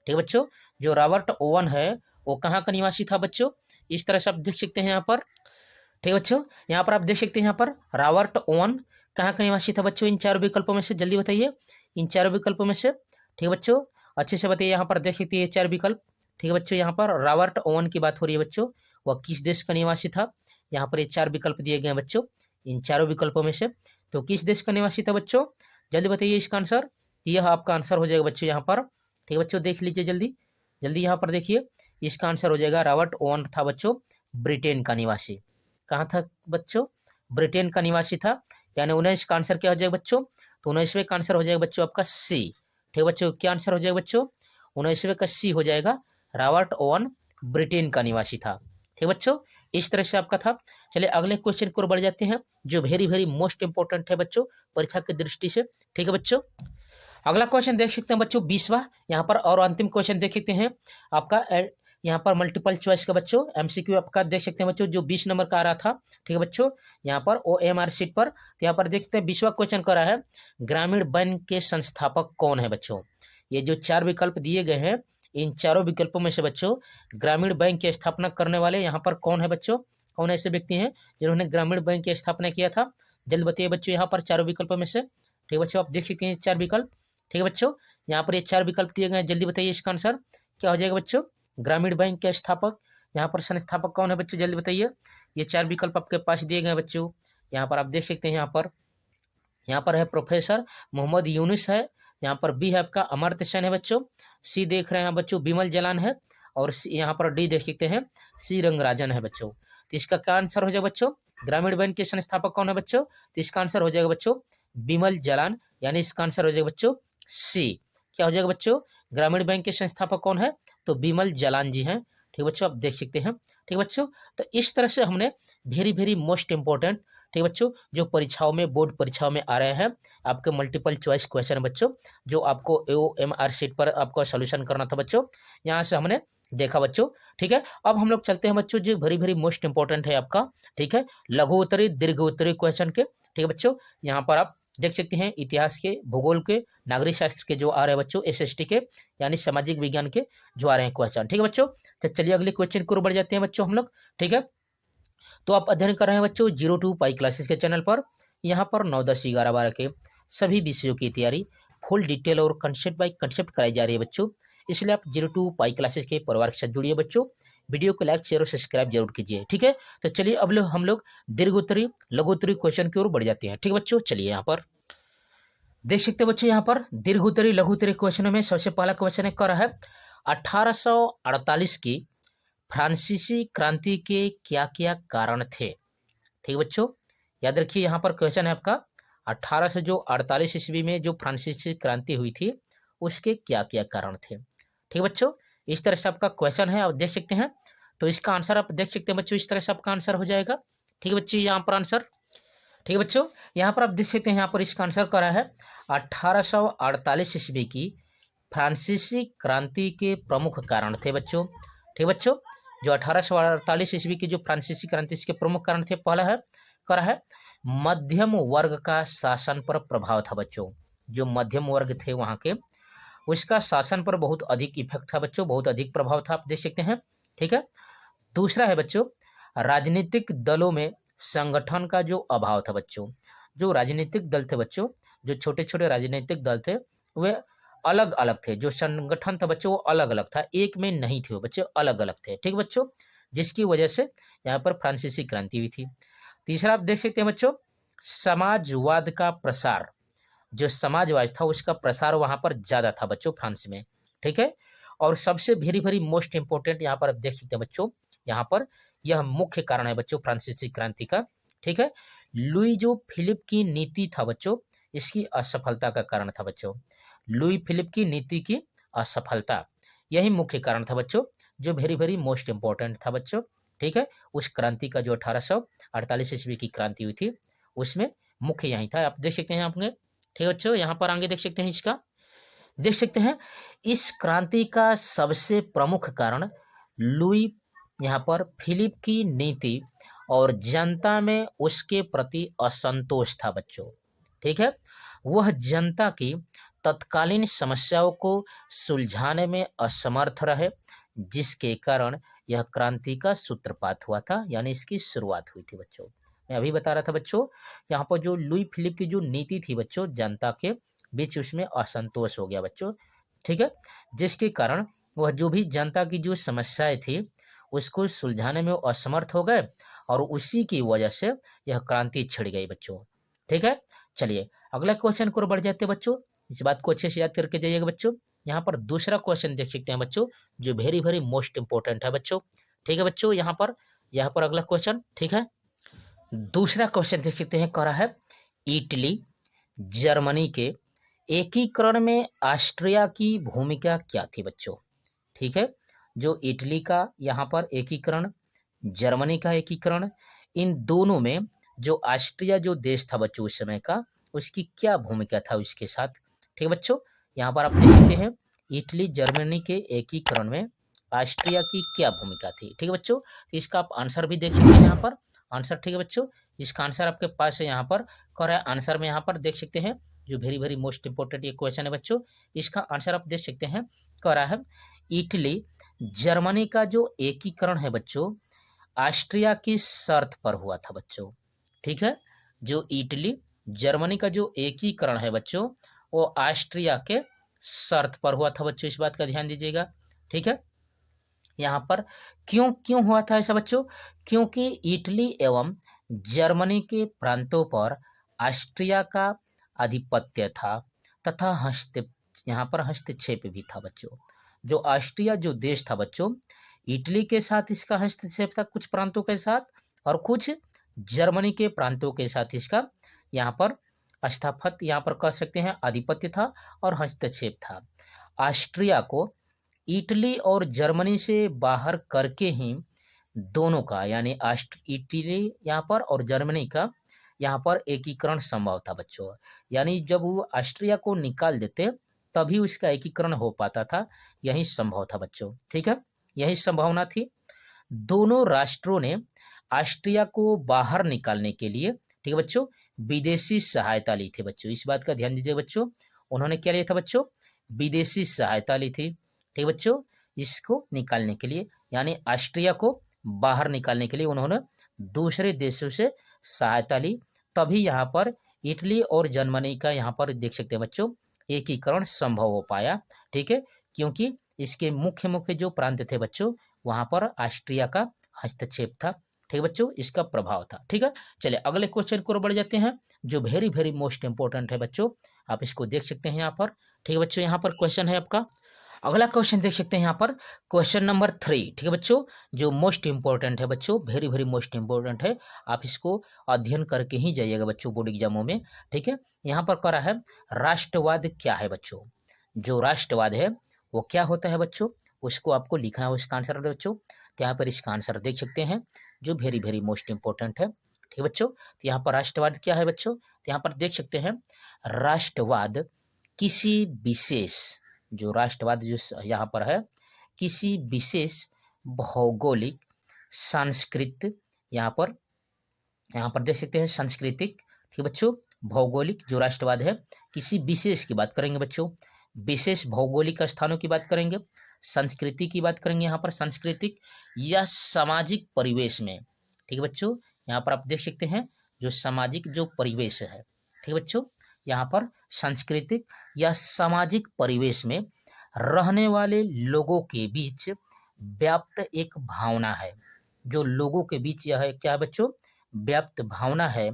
ठीक है बच्चों, जो रॉबर्ट ओवन है वो कहाँ का निवासी था बच्चों? इस तरह से आप देख सकते हैं यहाँ पर। ठीक है बच्चों, यहाँ पर आप देख सकते हैं यहाँ पर रॉबर्ट ओवन कहाँ का निवासी था बच्चों? इन 4 विकल्पों में से जल्दी बताइए, इन 4 विकल्पों में से। ठीक है बच्चों, अच्छे से बताइए, यहाँ पर देख सकते हैं 4 विकल्प। ठीक है बच्चों, यहाँ पर रॉबर्ट ओवन की बात हो रही है बच्चों, वह किस देश का निवासी था? यहाँ पर ये 4 विकल्प दिए गए हैं बच्चों, इन चारों विकल्पों में से तो किस देश का निवासी था बच्चों? जल्दी बताइए इसका आंसर। यह आपका आंसर हो जाएगा बच्चों यहाँ पर। ठीक है बच्चों, देख लीजिए जल्दी जल्दी, यहाँ पर देखिए इसका आंसर हो जाएगा रॉबर्ट ओवन था बच्चों ब्रिटेन का निवासी। कहाँ था बच्चों? ब्रिटेन का निवासी था। यानी 19 का आंसर क्या हो जाएगा बच्चों? तो 19वें का आंसर हो जाएगा बच्चों आपका सी। ठीक है बच्चों, क्या आंसर हो जाएगा बच्चों? 19वें का सी हो जाएगा, रॉबर्ट ओवन ब्रिटेन का निवासी था। ठीक बच्चों, इस तरह से आपका था। चलिए अगले क्वेश्चन की ओर बढ़ जाते हैं जो वेरी वेरी मोस्ट इंपोर्टेंट है बच्चों परीक्षा की दृष्टि से। ठीक है बच्चों, अगला क्वेश्चन देख सकते हैं बच्चों 20वां यहाँ पर, और अंतिम क्वेश्चन देख सकते हैं आपका यहाँ पर मल्टीपल चॉइस का बच्चों एमसीक्यू आपका देख सकते हैं बच्चों जो 20 नंबर का आ रहा था। ठीक है बच्चों, यहाँ पर OMR सीट पर। तो यहाँ पर देखते हैं 20वां क्वेश्चन कर रहा है ग्रामीण बैंक के संस्थापक कौन है बच्चों? ये जो 4 विकल्प दिए गए हैं, इन चारों विकल्पों में से बच्चों ग्रामीण बैंक की स्थापना करने वाले यहाँ पर कौन है बच्चों? कौन ऐसे व्यक्ति हैं जिन्होंने ग्रामीण बैंक की स्थापना किया था? जल्द बताइए बच्चों यहाँ पर चारों विकल्पों में से। ठीक है बच्चों, आप देख सकते हैं 4 विकल्प। ठीक है बच्चों, यहाँ पर ये 4 विकल्प दिए गए हैं, जल्दी बताइए इसका आंसर क्या हो जाएगा बच्चों? ग्रामीण बैंक के स्थापक यहाँ पर संस्थापक कौन है बच्चों? जल्दी बताइए। ये 4 विकल्प आपके पास दिए गए हैं बच्चों, यहाँ पर आप देख सकते हैं। यहाँ पर है प्रोफेसर मोहम्मद यूनुस है, यहाँ पर बी है आपका अमर्त्य सेन है बच्चों, सी देख रहे हैं बच्चों बिमल जलान है, और यहाँ पर डी देख सकते हैं सी रंगराजन है बच्चों। तो इसका क्या आंसर हो जाएगा बच्चों? ग्रामीण बैंक के संस्थापक कौन है बच्चों? तो इसका आंसर हो जाएगा बच्चों बिमल जलान, यानी इसका आंसर हो जाएगा बच्चों सी। क्या हो जाएगा बच्चों? ग्रामीण बैंक के संस्थापक कौन है? तो बिमल जलान जी हैं। ठीक बच्चों, आप देख सकते हैं। ठीक बच्चों, तो इस तरह से हमने वेरी वेरी मोस्ट इंपॉर्टेंट, ठीक बच्चों, जो परीक्षाओं में बोर्ड परीक्षाओं में आ रहे हैं आपके मल्टीपल चॉइस क्वेश्चन बच्चों, जो आपको OMR सीट पर आपको सॉल्यूशन करना था बच्चों, यहाँ से हमने देखा बच्चों। ठीक है, अब हम लोग चलते हैं बच्चों जो वेरी वेरी मोस्ट इंपॉर्टेंट है आपका, ठीक है, लघु उत्तरी दीर्घ उत्तरी क्वेश्चन के। ठीक है बच्चों, यहाँ पर आप देख सकते हैं इतिहास के, भूगोल के, नागरिक शास्त्र के जो आ रहे हैं बच्चों, SST के यानी सामाजिक विज्ञान के जो आ रहे हैं क्वेश्चन। ठीक है बच्चों, तो चलिए अगले क्वेश्चन की ओर बढ़ जाते हैं बच्चों हम लोग। ठीक है, तो आप अध्ययन कर रहे हैं बच्चों 02 पाई क्लासेस के चैनल पर। यहाँ पर 9, 10, 11, 12 के सभी विषयों की तैयारी फुल डिटेल और कंसेप्ट बाय कंसेप्ट कराई जा रही है बच्चों, इसलिए आप 02 पाई क्लासेस के परिवार के साथ जुड़िए बच्चों। वीडियो को लाइक शेयर और सब्सक्राइब जरूर कीजिए। ठीक है, तो चलिए अब हम लोग दीर्घोत्तरी लघुत्तरी क्वेश्चन की ओर बढ़ जाते हैं। ठीक है बच्चों, चलिए यहाँ पर देख सकते हैं बच्चों, यहाँ पर दीर्घोत्तरी लघुत्तरी क्वेश्चनों में सबसे पहला क्वेश्चन कर रहा है 1848 की फ्रांसीसी क्रांति के क्या क्या कारण थे? ठीक बच्चों, याद रखिए यहाँ पर क्वेश्चन है आपका 1848 ईस्वी में जो फ्रांसीसी क्रांति हुई थी उसके क्या क्या कारण थे। ठीक बच्चों, इस तरह से आपका क्वेश्चन है, आप देख सकते हैं। तो इसका आंसर आप देख सकते हैं बच्चों, इस तरह से आपका आंसर हो जाएगा। ठीक है बच्चों, यहाँ पर आंसर, ठीक है बच्चों, यहाँ पर आप देख सकते हैं, यहाँ पर इसका आंसर करा है 1848 ईस्वी की फ्रांसीसी क्रांति के प्रमुख कारण थे बच्चों। ठीक बच्चों, जो 1848 ईस्वी की जो फ्रांसीसी क्रांति इसके प्रमुख कारण थे, पहला है करा है मध्यम वर्ग का शासन पर प्रभाव था बच्चों। जो मध्यम वर्ग थे वहां के, उसका शासन पर बहुत अधिक इफेक्ट था बच्चों, बहुत अधिक प्रभाव था, आप देख सकते हैं। ठीक है, दूसरा है बच्चों राजनीतिक दलों में संगठन का जो अभाव था बच्चों। जो राजनीतिक दल थे बच्चों, जो छोटे छोटे राजनीतिक दल थे वे अलग अलग थे, जो संगठन था बच्चों वो अलग अलग था, एक में नहीं थे वो बच्चे, अलग अलग थे। ठीक बच्चों, जिसकी वजह से यहाँ पर फ्रांसीसी क्रांति हुई थी। तीसरा आप देख सकते हैं बच्चों समाजवाद का प्रसार, जो समाजवाद था उसका प्रसार वहां पर ज्यादा था बच्चों फ्रांस में। ठीक है, और सबसे वेरी वेरी मोस्ट इंपोर्टेंट यहाँ पर आप देख सकते हैं बच्चों, यहाँ पर यह मुख्य कारण है बच्चों फ्रांसीसी क्रांति का। ठीक है, लुई जो फिलिप की नीति था बच्चों, इसकी असफलता का कारण था बच्चों। लुई फिलिप की नीति की असफलता, यही मुख्य कारण था बच्चों, जो वेरी वेरी मोस्ट इंपॉर्टेंट था बच्चों। ठीक है, उस क्रांति का जो 1848 ईस्वी की क्रांति हुई थी उसमें मुख्य यही था। आप देख सकते हैं आपने, ठीक है बच्चों, यहाँ पर आगे देख सकते हैं, इसका देख सकते हैं, इस क्रांति का सबसे प्रमुख कारण लुई यहाँ पर फिलिप की नीति और जनता में उसके प्रति असंतोष था बच्चों। ठीक है, वह जनता की तत्कालीन समस्याओं को सुलझाने में असमर्थ रहे, जिसके कारण यह क्रांति का सूत्रपात हुआ था, यानी इसकी शुरुआत हुई थी बच्चों। मैं अभी बता रहा था बच्चों, यहाँ पर जो लुई फिलिप की जो नीति थी बच्चों, जनता के बीच उसमें असंतोष हो गया बच्चों। ठीक है, जिसके कारण वह जो भी जनता की जो समस्याएं थी उसको सुलझाने में असमर्थ हो गए, और उसी की वजह से यह क्रांति छिड़ गई बच्चों। ठीक है, चलिए अगला क्वेश्चन को बढ़ जाते हैं बच्चों, इस बात को अच्छे से याद करके जाइएगा बच्चों। यहाँ पर दूसरा क्वेश्चन देख सकते हैं बच्चों, जो वेरी वेरी मोस्ट इंपॉर्टेंट है बच्चों। ठीक है बच्चों, यहाँ पर अगला क्वेश्चन, ठीक है, दूसरा क्वेश्चन देख सकते हैं, कह रहा है इटली जर्मनी के एकीकरण में ऑस्ट्रिया की भूमिका क्या थी बच्चों। ठीक है, जो इटली का यहाँ पर एकीकरण, जर्मनी का एकीकरण, इन दोनों में जो ऑस्ट्रिया जो देश था बच्चों उस समय का, उसकी क्या भूमिका था उसके साथ। ठीक है बच्चों, यहाँ पर आप देख सकते हैं, इटली जर्मनी के एकीकरण में ऑस्ट्रिया की क्या भूमिका थी। ठीक है बच्चों, इसका आप आंसर भी देख सकते हैं यहाँ पर आंसर। ठीक है बच्चों, इसका आंसर आपके पास है, यहाँ पर कर रहा है आंसर में, यहाँ पर देख सकते हैं, जो वेरी वेरी मोस्ट इंपोर्टेंट ये क्वेश्चन है बच्चों, इसका आंसर आप देख सकते हैं, कह रहा है इटली जर्मनी का जो एकीकरण है बच्चों ऑस्ट्रिया की शर्त पर हुआ था बच्चों। ठीक है, जो इटली जर्मनी का जो एकीकरण है बच्चों वो ऑस्ट्रिया के शर्त पर हुआ था बच्चों, इस बात का ध्यान दीजिएगा। ठीक है, यहाँ पर क्यों क्यों हुआ था ऐसा बच्चों, क्योंकि इटली एवं जर्मनी के प्रांतों पर ऑस्ट्रिया का आधिपत्य था तथा यहाँ पर हस्तक्षेप भी था बच्चों। जो ऑस्ट्रिया जो देश था बच्चों, इटली के साथ इसका हस्तक्षेप था कुछ प्रांतों के साथ, और कुछ जर्मनी के प्रांतों के साथ इसका यहाँ पर स्थापत यहाँ पर कह सकते हैं आधिपत्य था और हस्तक्षेप था। ऑस्ट्रिया को इटली और जर्मनी से बाहर करके ही दोनों का यानी इटली यहाँ पर और जर्मनी का यहाँ पर एकीकरण संभव था बच्चों। यानी जब वो ऑस्ट्रिया को निकाल देते तभी उसका एकीकरण हो पाता था, यही संभव था बच्चों। ठीक है, यही संभावना थी। दोनों राष्ट्रों ने ऑस्ट्रिया को बाहर निकालने के लिए, ठीक है बच्चों, विदेशी सहायता ली थी बच्चों, इस बात का ध्यान दीजिए बच्चों। उन्होंने क्या लिया था बच्चों, विदेशी सहायता ली थी। ठीक है बच्चों, इसको निकालने के लिए यानी ऑस्ट्रिया को बाहर निकालने के लिए उन्होंने दूसरे देशों से सहायता ली, तभी यहाँ पर इटली और जर्मनी का यहाँ पर देख सकते हैं बच्चों एकीकरण संभव हो पाया। ठीक है, क्योंकि इसके मुख्य मुख्य जो प्रांत थे बच्चों वहां पर ऑस्ट्रिया का हस्तक्षेप था। ठीक है बच्चों, इसका प्रभाव था। ठीक है, चलिए अगले क्वेश्चन को बढ़ जाते हैं, जो वेरी वेरी मोस्ट इंपॉर्टेंट है बच्चों, आप इसको देख सकते हैं यहाँ पर। ठीक है बच्चों, यहाँ पर क्वेश्चन है आपका, अगला क्वेश्चन देख सकते हैं यहाँ पर, क्वेश्चन नंबर 3। ठीक है बच्चों, जो मोस्ट इंपॉर्टेंट है बच्चों, वेरी वेरी मोस्ट इंपॉर्टेंट है, आप इसको अध्ययन करके ही जाइएगा बच्चों बोर्ड एग्जामों में। ठीक है, यहाँ पर कह रहा है राष्ट्रवाद क्या है बच्चों। जो राष्ट्रवाद है वो क्या होता है बच्चों, उसको आपको लिखना है उसका आंसर बच्चों। तो यहाँ पर इसका आंसर देख सकते हैं, जो वेरी वेरी मोस्ट इंपॉर्टेंट है। ठीक है बच्चों, तो यहाँ पर राष्ट्रवाद क्या है बच्चों, तो यहाँ पर देख सकते हैं राष्ट्रवाद किसी विशेष, जो राष्ट्रवाद जो यहाँ पर है, किसी विशेष भौगोलिक सांस्कृतिक, यहाँ पर देख सकते हैं सांस्कृतिक, ठीक है बच्चों, भौगोलिक जो राष्ट्रवाद है किसी विशेष की बात करेंगे बच्चों, विशेष भौगोलिक स्थानों की बात करेंगे, संस्कृति की बात करेंगे, यहाँ पर सांस्कृतिक या सामाजिक परिवेश में। ठीक है बच्चों, यहाँ पर आप देख सकते हैं जो सामाजिक जो परिवेश है, ठीक है बच्चों, यहाँ पर सांस्कृतिक या सामाजिक परिवेश में रहने वाले लोगों के बीच व्याप्त एक भावना है। जो लोगों के बीच यह है क्या है बच्चों, व्याप्त भावना है,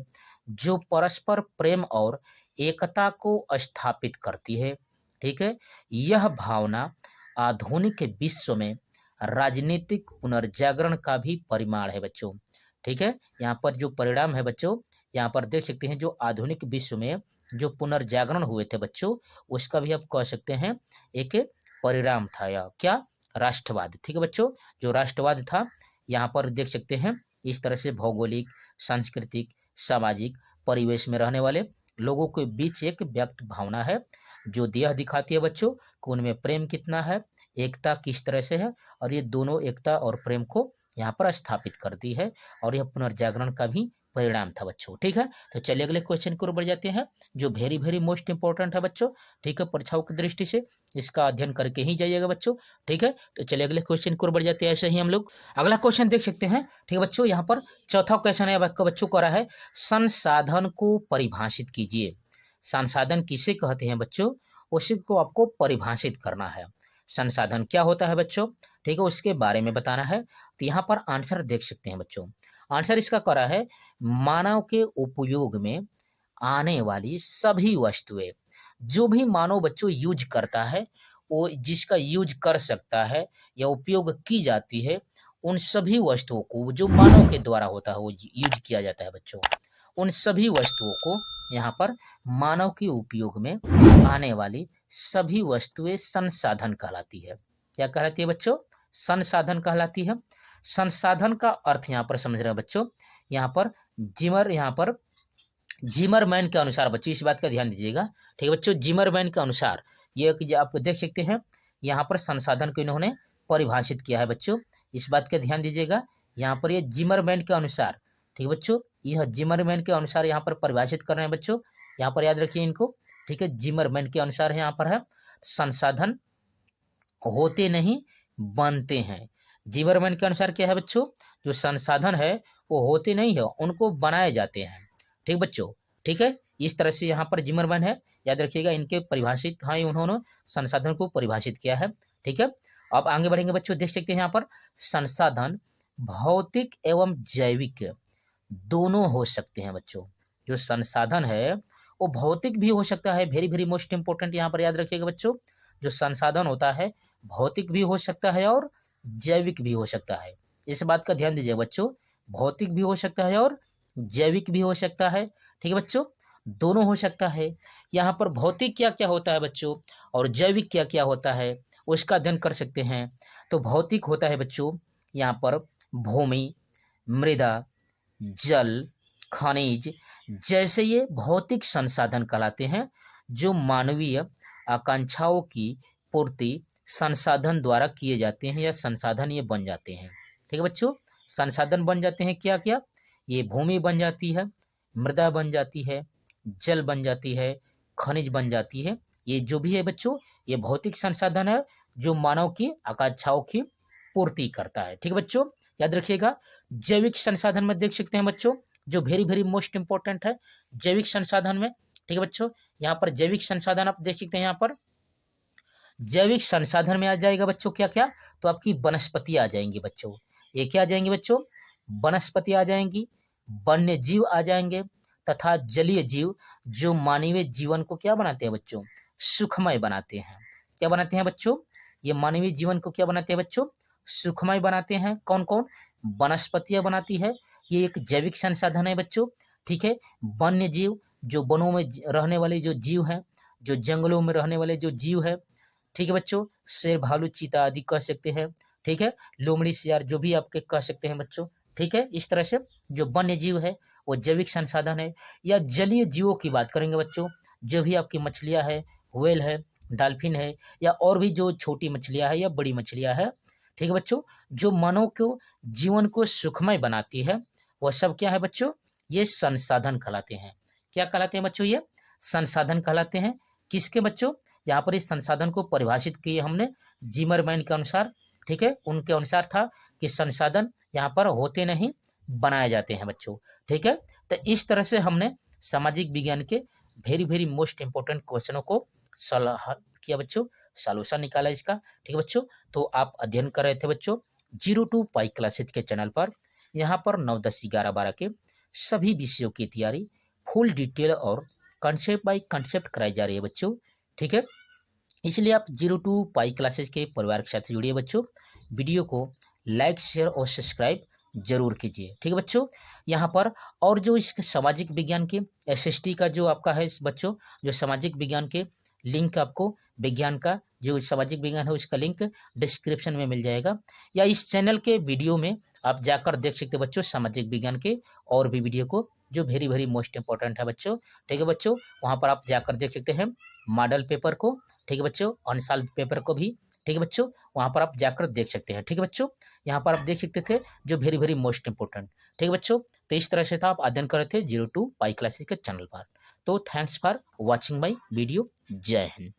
जो परस्पर प्रेम और एकता को स्थापित करती है। ठीक है, यह भावना आधुनिक विश्व में राजनीतिक पुनर्जागरण का भी परिमाण है बच्चों। ठीक है, यहाँ पर जो परिणाम है बच्चों, यहाँ पर देख सकते हैं जो आधुनिक विश्व में जो पुनर्जागरण हुए थे बच्चों, उसका भी आप कह सकते हैं एक परिणाम था, या क्या, राष्ट्रवाद। ठीक है बच्चों, जो राष्ट्रवाद था, यहाँ पर देख सकते हैं इस तरह से भौगोलिक, सांस्कृतिक, सामाजिक परिवेश में रहने वाले लोगों के बीच एक व्यक्त भावना है, जो यह दिखाती है बच्चों कि उनमें प्रेम कितना है, एकता किस तरह से है, और ये दोनों एकता और प्रेम को यहाँ पर स्थापित करती है, और यह पुनर्जागरण का भी परिणाम था बच्चों। ठीक है, तो चलिए अगले क्वेश्चन की ओर बढ़ जाते हैं, जो वेरी वेरी मोस्ट इंपॉर्टेंट है बच्चों। ठीक है, परीक्षाओं की दृष्टि से इसका अध्ययन करके ही जाइएगा बच्चों। ठीक है, तो चलिए अगले क्वेश्चन की ओर बढ़ जाते हैं। ऐसे ही हम लोग अगला क्वेश्चन देख सकते हैं। ठीक है बच्चों, यहाँ पर चौथा क्वेश्चन है बच्चों को रहा है, संसाधन को परिभाषित कीजिए। संसाधन किसे कहते हैं बच्चों, उसी को आपको परिभाषित करना है। संसाधन क्या होता है बच्चों, ठीक है, उसके बारे में बताना है। तो यहाँ पर आंसर देख सकते हैं बच्चों, आंसर इसका करा है, मानव के उपयोग में आने वाली सभी वस्तुएं, जो भी मानव बच्चों यूज करता है, वो जिसका यूज कर सकता है या उपयोग की जाती है, उन सभी वस्तुओं को जो मानव के द्वारा होता है वो यूज किया जाता है बच्चों। उन सभी वस्तुओं को यहाँ पर मानव के उपयोग में आने वाली सभी वस्तुएं संसाधन कहलाती है। क्या कहलाती है बच्चों, संसाधन कहलाती है। संसाधन का अर्थ यहाँ पर समझ रहे हैं बच्चों, यहाँ पर जिमरमैन के अनुसार बच्चों, इस बात का ध्यान दीजिएगा। ठीक है बच्चों, जिमरमैन के अनुसार ये आप देख सकते हैं, यहाँ पर संसाधन को इन्होंने परिभाषित किया है बच्चों, इस बात का ध्यान दीजिएगा। यहाँ पर ये जिमरमैन के अनुसार, ठीक है बच्चों, यह जिमरमैन के अनुसार यहाँ पर परिभाषित कर रहे हैं बच्चों, यहाँ पर याद रखिए इनको। ठीक है, जिमरमैन के अनुसार यहाँ पर है, संसाधन होते नहीं बनते हैं। जिमरमैन के अनुसार क्या है बच्चों, जो संसाधन है वो होते नहीं है, उनको बनाए जाते हैं। ठीक बच्चों, ठीक है, इस तरह से यहाँ पर जिमरमैन है, याद रखिएगा, इनके परिभाषित हाँ उन्होंने संसाधन को परिभाषित किया है। ठीक है, अब आगे बढ़ेंगे बच्चों, देख सकते हैं यहाँ पर संसाधन भौतिक एवं जैविक दोनों हो सकते हैं बच्चों। जो संसाधन है वो भौतिक भी हो सकता है, वेरी वेरी मोस्ट इंपोर्टेंट यहाँ पर याद रखिएगा बच्चों, जो संसाधन होता है भौतिक भी हो सकता है और जैविक भी हो सकता है। इस बात का ध्यान दीजिए बच्चों, भौतिक भी हो सकता है और जैविक भी हो सकता है। ठीक है बच्चों, दोनों हो सकता है। यहाँ पर भौतिक क्या क्या होता है बच्चों और जैविक क्या क्या होता है, उसका अध्ययन कर सकते हैं। तो भौतिक होता है बच्चों यहाँ पर भूमि, मृदा, जल, खनिज जैसे ये भौतिक संसाधन कहलाते हैं, जो मानवीय आकांक्षाओं की पूर्ति संसाधन द्वारा किए जाते हैं, या संसाधन ये बन जाते हैं। ठीक है बच्चों, संसाधन बन जाते हैं क्या क्या, ये भूमि बन जाती है, मृदा बन जाती है, जल बन जाती है, खनिज बन जाती है। ये जो भी है बच्चों, ये भौतिक संसाधन है जो मानव की आकांक्षाओं की पूर्ति करता है। ठीक है बच्चों, याद रखिएगा। जैविक संसाधन में देख सकते हैं बच्चों, जो वेरी वेरी मोस्ट इंपॉर्टेंट है जैविक संसाधन में। ठीक है बच्चों, यहाँ पर जैविक संसाधन आप देख सकते हैं, यहाँ पर जैविक संसाधन में आ जाएगा बच्चों क्या क्या, तो आपकी वनस्पति आ जाएंगी बच्चों। ये क्या आ जाएंगी बच्चों, वनस्पति आ जाएंगी, वन्य जीव आ जाएंगे, तथा जलीय जीव, जो मानवीय जीवन को क्या बनाते हैं बच्चों, सुखमय बनाते हैं। क्या बनाते हैं बच्चों, ये मानवीय जीवन को क्या बनाते हैं बच्चों, सुखमय बनाते हैं। कौन कौन, वनस्पतियां बनाती है, ये एक जैविक संसाधन है बच्चों। ठीक है, वन्य जीव, जो वनों में रहने वाले जो जीव हैं, जो जंगलों में रहने वाले जो जीव है। ठीक है बच्चों, शेर, भालू, चीता आदि कह सकते हैं। ठीक है, लोमड़ी, सियार जो भी आपके कह सकते हैं बच्चों। ठीक है, इस तरह से जो वन्य जीव है वो जैविक संसाधन है। या जलीय जीवों की बात करेंगे बच्चों, जो भी आपकी मछलियां है, व्हेल है, डॉल्फिन है, या और भी जो छोटी मछलियां है या बड़ी मछलियां है। ठीक है बच्चों, जो मानव को जीवन को सुखमय बनाती है, वह सब क्या है बच्चों, ये संसाधन कहलाते हैं। क्या कहलाते हैं बच्चों, ये संसाधन कहलाते हैं। किसके बच्चों, यहाँ पर इस संसाधन को परिभाषित किए हमने जिमरमैन के अनुसार। ठीक है, उनके अनुसार था कि संसाधन यहाँ पर होते नहीं, बनाए जाते हैं बच्चों। ठीक है, तो इस तरह से हमने सामाजिक विज्ञान के वेरी वेरी मोस्ट इंपोर्टेंट क्वेश्चनों को सलाह किया बच्चों, सॉल्यूशन निकाला इसका। ठीक है बच्चों, तो आप अध्ययन कर रहे थे बच्चों 02 पाई क्लासेज के चैनल पर। यहाँ पर 9, 10, 11, 12 के सभी विषयों की तैयारी फुल डिटेल और कंसेप्ट बाय कंसेप्ट कराई जा रही है बच्चों। ठीक है, इसलिए आप 02 पाई क्लासेज के परिवार के साथ जुड़िए बच्चों। वीडियो को लाइक, शेयर और सब्सक्राइब जरूर कीजिए। ठीक है बच्चों, यहाँ पर और जो इसके सामाजिक विज्ञान के SST का जो आपका है बच्चों, जो सामाजिक विज्ञान के लिंक आपको विज्ञान का जो सामाजिक विज्ञान है उसका लिंक डिस्क्रिप्शन में मिल जाएगा, या इस चैनल के वीडियो में आप जाकर देख सकते हैं बच्चों सामाजिक विज्ञान के और भी वीडियो को जो वेरी वेरी मोस्ट इंपॉर्टेंट है बच्चों। ठीक है बच्चों, वहां पर आप जाकर देख सकते हैं मॉडल पेपर को, ठीक है बच्चों, अनसॉल्व पेपर को भी, ठीक है बच्चों, वहां पर आप जाकर देख सकते हैं। ठीक है बच्चों, यहाँ पर आप देख सकते थे जो वेरी वेरी मोस्ट इंपॉर्टेंट। ठीक है बच्चों, तो इस तरह से था आप अध्ययन कर रहे थे 02 पाई क्लासेस के चैनल पर। तो thanks for watching my video. जय हिंद।